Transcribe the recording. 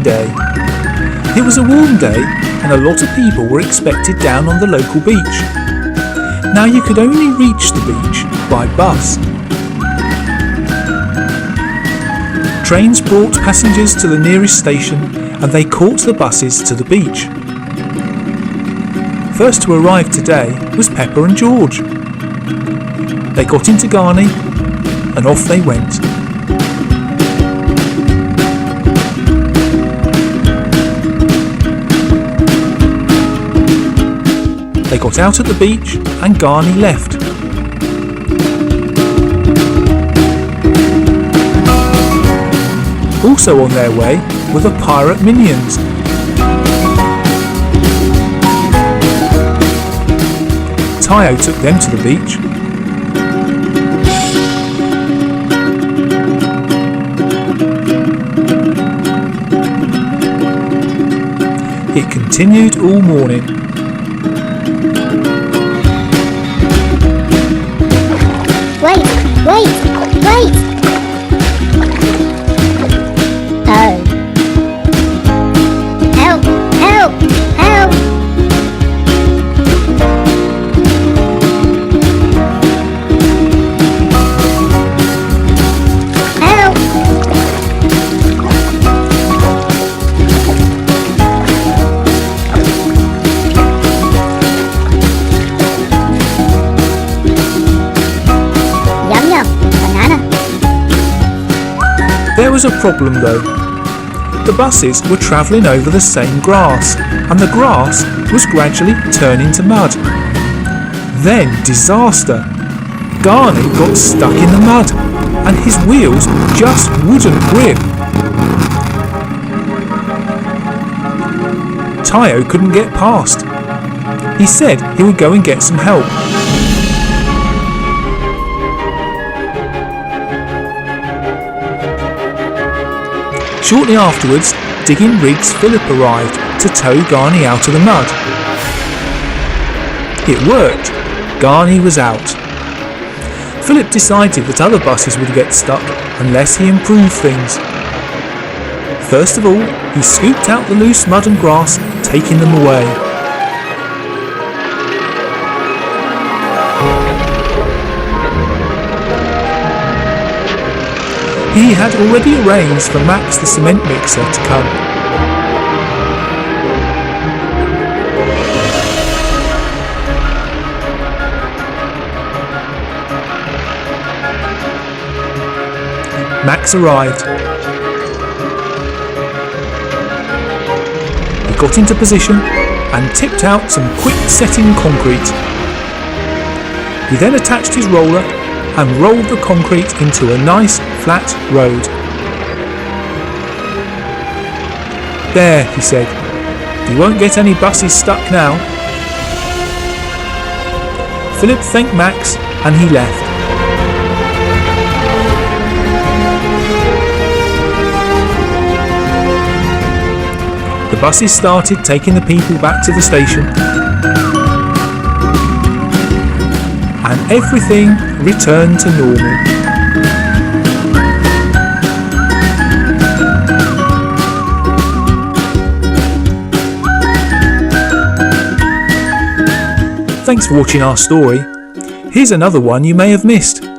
day. It was a warm day and a lot of people were expected down on the local beach. Now you could only reach the beach by bus. Trains brought passengers to the nearest station and they caught the buses to the beach. First to arrive today was Pepper and George. They got into Garni and off they went. They got out at the beach and Garni left. Also on their way were the pirate minions. Tayo took them to the beach. It continued all morning. Wait! Oh. Help! Yum, banana. There was a problem though. The buses were travelling over the same grass, and the grass was gradually turning to mud. Then disaster! Garni got stuck in the mud, and his wheels just wouldn't grip. Tayo couldn't get past. He said he would go and get some help. Shortly afterwards, Digging Rig's Philip arrived to tow Garni out of the mud. It worked. Garni was out. Philip decided that other buses would get stuck unless he improved things. First of all, he scooped out the loose mud and grass, taking them away. He had already arranged for Max the cement mixer to come. Max arrived. He got into position and tipped out some quick-setting concrete. He then attached his roller and rolled the concrete into a nice flat road. There, he said, you won't get any buses stuck now. Philip thanked Max and he left. The buses started taking the people back to the station, and everything returned to normal. Thanks for watching our story. Here's another one you may have missed.